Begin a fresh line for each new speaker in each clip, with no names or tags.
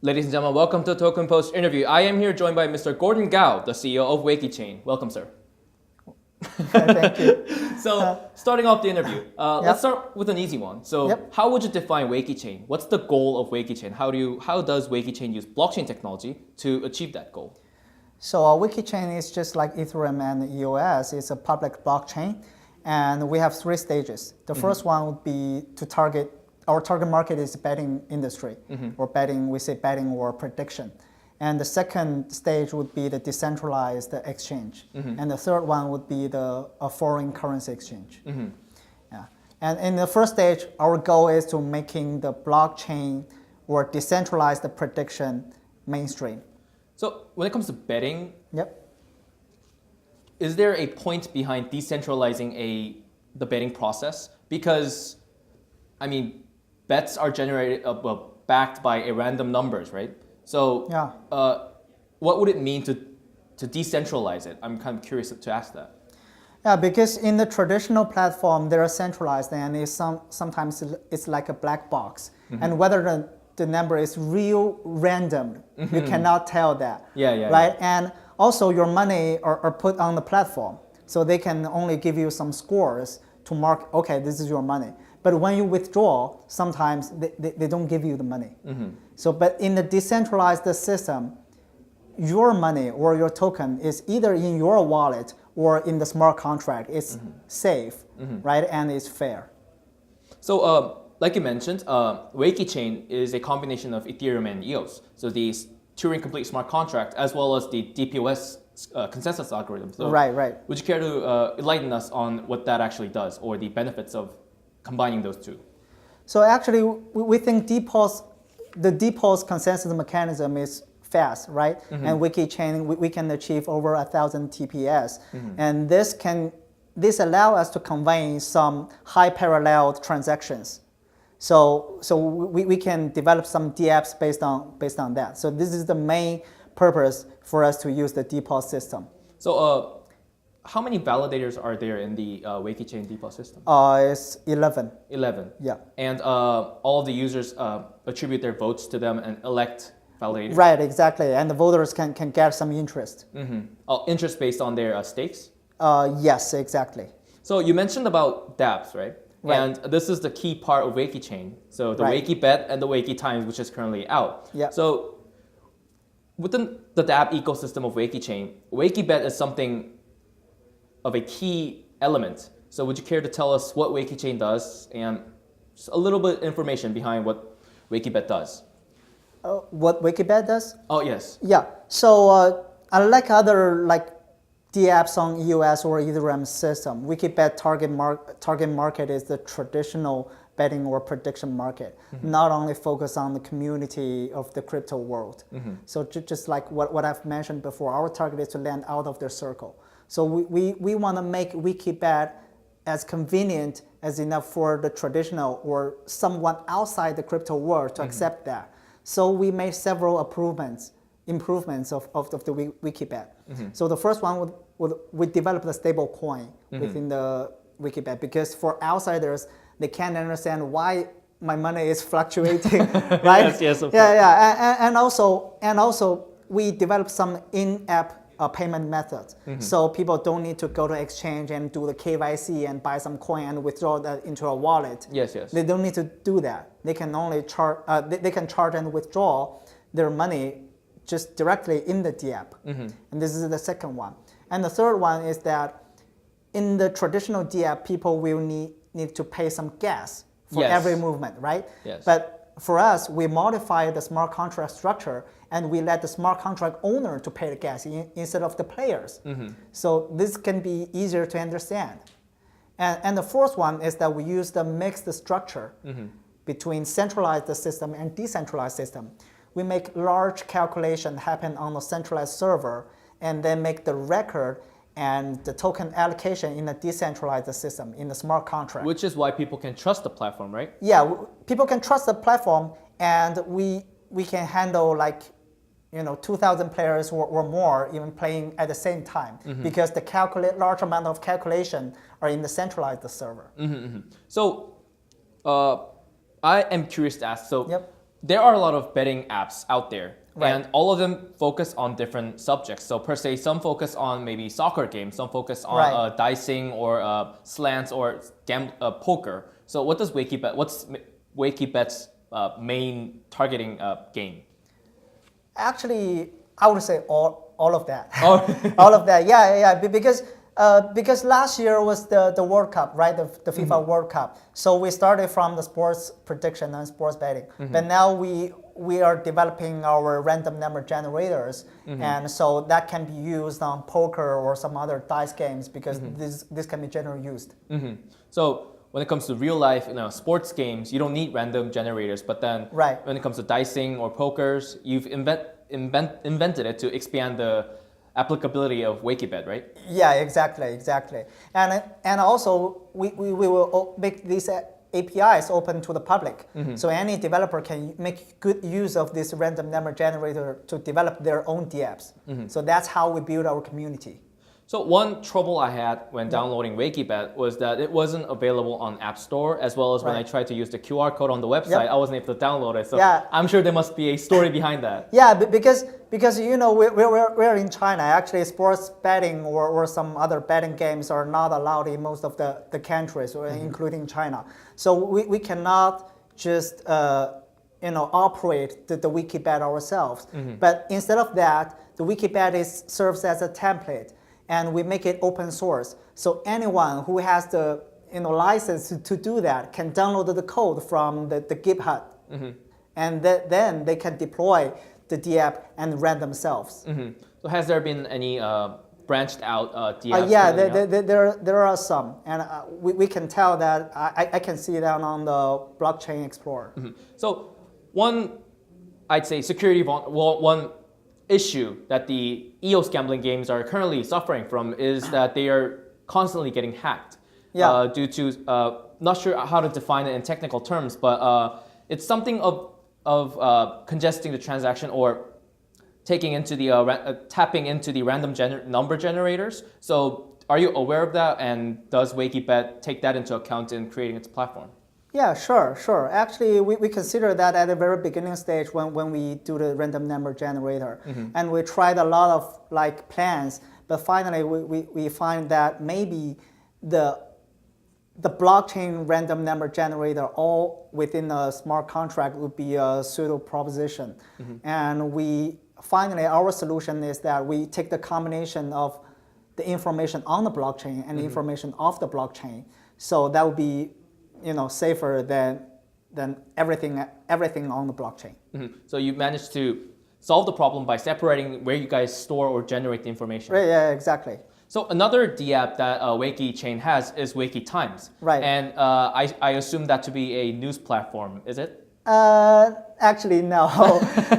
Ladies and gentlemen, welcome to Token Post interview. I am here joined by Mr. Gordon Gao, the CEO of 웨이키체인. Welcome, sir.
Thank you.
So, starting off the interview, let's start with an easy one. So, how would you define 웨이키체인? What's the goal of 웨이키체인? How does 웨이키체인 use blockchain technology to achieve that goal?
So 웨이키체인 is just like Ethereum and EOS. It's a public blockchain, and we have 3 stages. The first one would be to target. Our target market is betting industry, or betting. We say betting or prediction. And the second stage would be the decentralized exchange, and the third one would be the foreign currency exchange. Yeah. And in the first stage, our goal is to making the blockchain or decentralized prediction mainstream.
So when it comes to betting, is there a point behind decentralizing the betting process? Because, I mean, bets are generated, backed by a random numbers, right? So what would it mean to decentralize it? I'm kind of curious to ask that.
Yeah, because in the traditional platform, they're centralized, and sometimes it's like a black box. And whether the number is real random, you cannot tell that. Right? And also your money are put on the platform, so they can only give you some scores to mark, okay, this is your money. But when you withdraw, sometimes they don't give you the money. So, but in the decentralized system, your money or your token is either in your wallet or in the smart contract. It's safe, right? And it's fair.
So, like you mentioned, 웨이키체인 is a combination of Ethereum and EOS. So the Turing complete smart contract as well as the DPoS consensus algorithm. So
right.
Would you care to enlighten us on what that actually does or the benefits of combining those two?
So actually, we think the DPoS consensus mechanism is fast, right? And 웨이키체in, we can achieve over 1,000 TPS, and this allow us to convey some high parallel transactions. So we can develop some dApps based on that. So this is the main purpose for us to use the DPoS system.
So how many validators are there in the 웨이키체인 DPoS system?
It's 11.
11.
Yeah.
And all of the users attribute their votes to them and elect validators?
Right, exactly. And the voters can get some interest.
Interest based on their stakes?
Yes, exactly.
So you mentioned about dApps, right?
Right.
And this is the key part of 웨이키체인. So the 웨이키Bet and the 웨이키타im즈, which is currently out.
Yeah.
So within the dApp ecosystem of 웨이키체인, 웨이키Bet is something of a key element. So would you care to tell us what 웨이키체인 does and a little bit of information behind what 웨이키Bet does?
What 웨이키Bet does?
Oh, yes.
Yeah. So unlike other dApps on EOS or Ethereum system, 웨이키Bet target market is the traditional betting or prediction market, not only focus on the community of the crypto world. So just like what I've mentioned before, our target is to land out of their circle. So we want to make 웨이키Bet as convenient as enough for the traditional or someone outside the crypto world to accept that. So we made several improvements of the 웨이키Bet. So the first one we developed a stable coin within the 웨이키Bet, because for outsiders, they can't understand why my money is fluctuating, right?
Yes, of course.
Yeah. And also we developed some in-app payment methods. So people don't need to go to exchange and do the KYC and buy some coin and withdraw that into a wallet.
Yes.
They don't need to do that. They can only charge. They can charge and withdraw their money just directly in the dApp. And this is the second one. And the third one is that in the traditional dApp, people will need to pay some gas for every movement, right?
Yes.
But for us, we modify the smart contract structure and we let the smart contract owner to pay the gas instead of the players. So this can be easier to understand. And the fourth one is that we use the mixed structure between centralized system and decentralized system. We make large calculation happen on the centralized server and then make the record and the token allocation in a decentralized system, in the smart contract.
Which is why people can trust the platform, right?
Yeah, people can trust the platform, and we can handle 2,000 players or more even playing at the same time, because the large amount of calculation are in the centralized server.
So I am curious to ask, there are a lot of betting apps out there.
Right.
And all of them focus on different subjects. So per se, some focus on maybe soccer games, some focus on
Right.
dicing or slants or poker. So what's WakyBet's main targeting game?
Actually, I would say all of that.
Oh.
All of that, yeah. Because last year was the World Cup, right? The FIFA World Cup. So we started from the sports prediction and sports betting. But now we are developing our random number generators, and so that can be used on poker or some other dice games because this can be generally used.
So when it comes to real life, sports games, you don't need random generators. But then when it comes to dicing or pokers, you've invented it to expand the applicability of WakyBet, right?
Yeah, exactly. And also we will make these APIs open to the public, so any developer can make good use of this random number generator to develop their own DApps. So that's how we build our community.
So one trouble I had when downloading WakyBet was that it wasn't available on App Store, as well as when I tried to use the QR code on the website, I wasn't able to download it. So I'm sure there must be a story behind that.
Yeah, because we're in China. Actually, sports betting or some other betting games are not allowed in most of the countries, including China. So we cannot just operate the WakyBet ourselves. But instead of that, the WakyBet serves as a template. And we make it open source, so anyone who has the license to do that can download the code from the GitHub, and then they can deploy the DApp and run themselves.
So has there been any branched out DApps?
Yeah, there are some, and we can tell that I can see that on the Blockchain Explorer.
So one, I'd say one issue that the EOS gambling games are currently suffering from is that they are constantly getting hacked due to, not sure how to define it in technical terms, but it's something of congesting the transaction or tapping into the random number generators. So are you aware of that, and does WakyBet take that into account in creating its platform?
Yeah, sure. Actually, we consider that at the very beginning stage when we do the random number generator. And we tried a lot of plans, but finally we find that maybe the blockchain random number generator all within a smart contract would be a pseudo proposition. And finally our solution is that we take the combination of the information on the blockchain and the information off the blockchain. So that would be safer than everything on the blockchain.
So you managed to solve the problem by separating where you guys store or generate the information.
Right, yeah, exactly.
So another DApp that 웨이키체인 has is 웨이키타임즈.
Right.
And I assume that to be a news platform, is it?
Actually, no.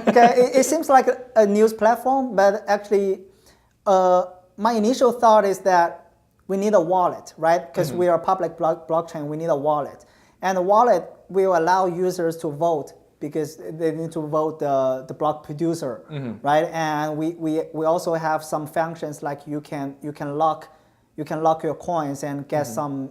Okay, it seems like a news platform, but actually, my initial thought is that we need a wallet, right? Because we are a public blockchain, we need a wallet. And the wallet will allow users to vote because they need to vote the block producer, right? And we also have some functions like you can lock your coins and get some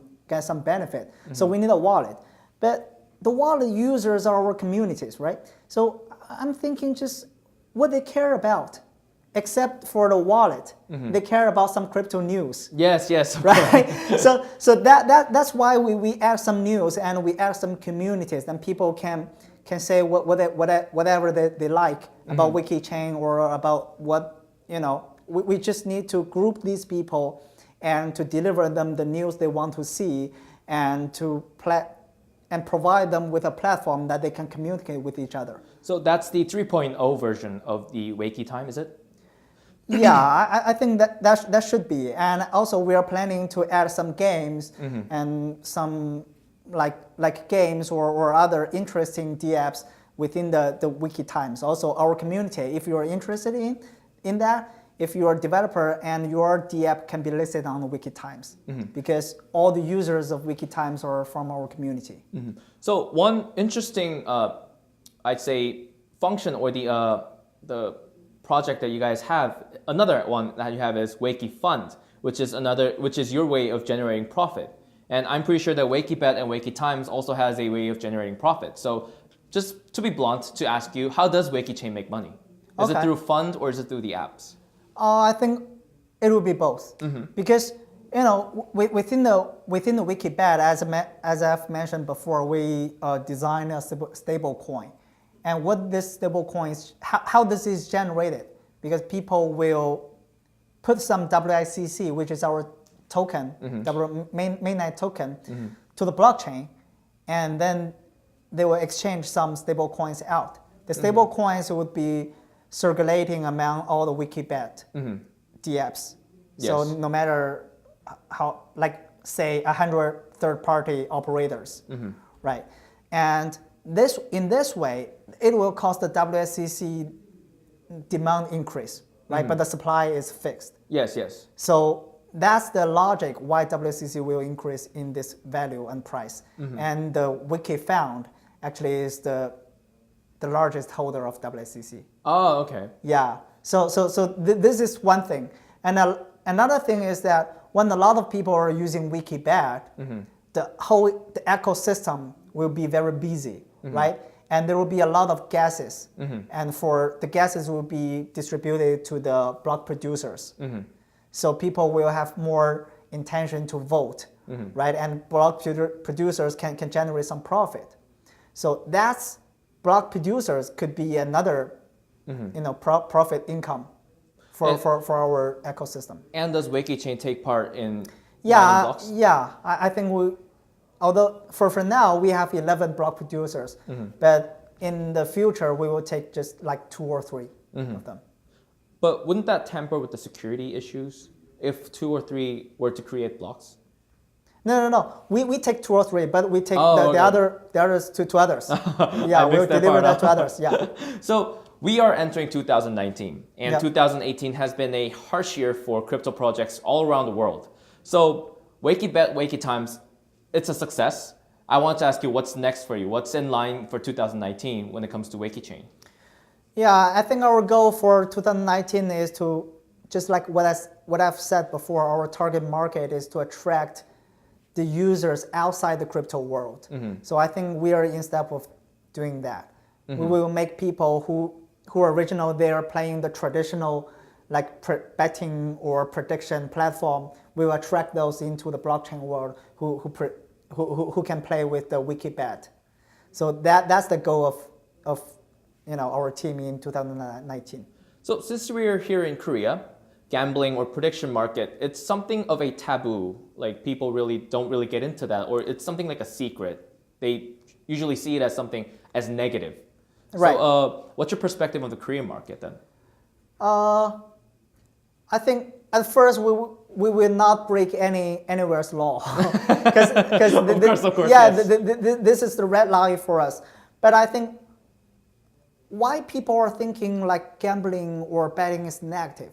benefit. So we need a wallet. But the wallet users are our communities, right? So I'm thinking just what they care about. Except for the wallet, they care about some crypto news.
Yes.
Right. so that's why we add some news and we add some communities, and people can say whatever they like about 웨이키체인 or about what We just need to group these people and to deliver them the news they want to see, and provide them with a platform that they can communicate with each other.
So that's the 3.0 version of the 웨이키타임, is it?
Yeah, I think that should be. And also we are planning to add some games and some like games or other interesting DApps within the WakyTimes. Also our community, if you are interested in that, if you are a developer and your DApp can be listed on the WakyTimes, because all the users of WakyTimes are from our community.
So one interesting, I'd say, function or the project that you guys have, another one that you have is WakyFund, which is your way of generating profit. And I'm pretty sure that WakyBet and WakyTimes also has a way of generating profit. So just to be blunt, to ask you, how does 웨이키체인 make money? Is it through fund or is it through the apps?
I think it will be both. Because within the Wikibet, as I've mentioned before, we design a stable coin. And what this stable coin is, how this is generated, because people will put some WICC, which is our token, mainnet token, to the blockchain, and then they will exchange some stable coins out. The stable coins would be circulating among all the Wikibet dApps.
Yes.
So no matter how, like say 100 third-party operators, right? And in this way, it will cause the WSCC demand increase, right? But the supply is fixed.
Yes, yes.
So that's the logic why WSCC will increase in this value and price. And the Wiki Found actually is the largest holder of WSCC.
Oh, okay.
Yeah. So this is one thing. And another thing is that when a lot of people are using Wikibet, the ecosystem will be very busy, right? And there will be a lot of guesses. And for the guesses will be distributed to the block producers. So people will have more intention to vote, right? And block producers can generate some profit. So that's block producers could be another profit income for our ecosystem.
And does 웨이키체인 take part in
blocks? Yeah. I think although for now we have 11 block producers, but in the future we will take just like 2 or 3 of them.
But wouldn't that tamper with the security issues if 2 or 3 were to create blocks?
No. We take 2 or 3, but we take the others to others. Yeah, we'll deliver that to others. Yeah.
So we are entering 2019, and 2018 has been a harsh year for crypto projects all around the world. So Wekibet, Wekitimes, it's a success. I want to ask you, what's next for you? What's in line for 2019 when it comes to 웨이키체인?
Yeah, I think our goal for 2019 is to, just like what I've said before, our target market is to attract the users outside the crypto world. So I think we are in step of doing that. We will make people who originally they are playing the traditional like betting or prediction platform. We will attract those into the blockchain world who can play with the Wikibet. So that's the goal of our team in 2019.
So since we are here in Korea, gambling or prediction market, it's something of a taboo. Like people don't really get into that, or it's something like a secret. They usually see it as something as negative.
Right.
So what's your perspective on the Korean market then?
I think at first we will not break anywhere's law because
of course,
yeah,
yes.
This is the red line for us. But I think why people are thinking like gambling or betting is negative,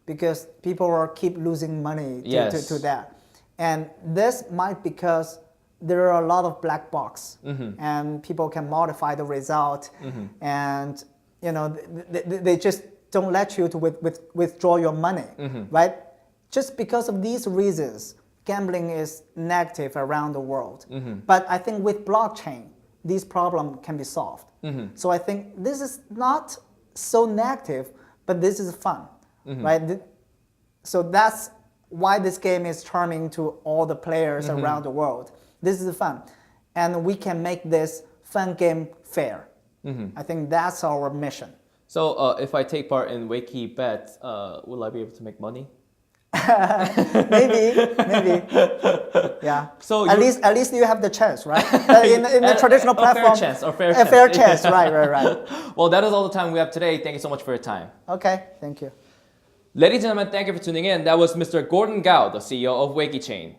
because people are keep losing money to that, and this might because there are a lot of black box, and people can modify the result, and they just don't let you to withdraw your money, right? Just because of these reasons, gambling is negative around the world. But I think with blockchain, these problems can be solved. So I think this is not so negative, but this is fun, right? So that's why this game is charming to all the players around the world. This is fun. And we can make this fun game fair. I think that's our mission.
So if I take part in Wekibet, will I be able to make money?
maybe, yeah.
So
at least you have the chance, right? In the traditional platform,
a
fair chance, right.
Well, that is all the time we have today. Thank you so much for your time.
Okay, thank you.
Ladies and gentlemen, thank you for tuning in. That was Mr. Gordon Gao, the CEO of 웨이키체인.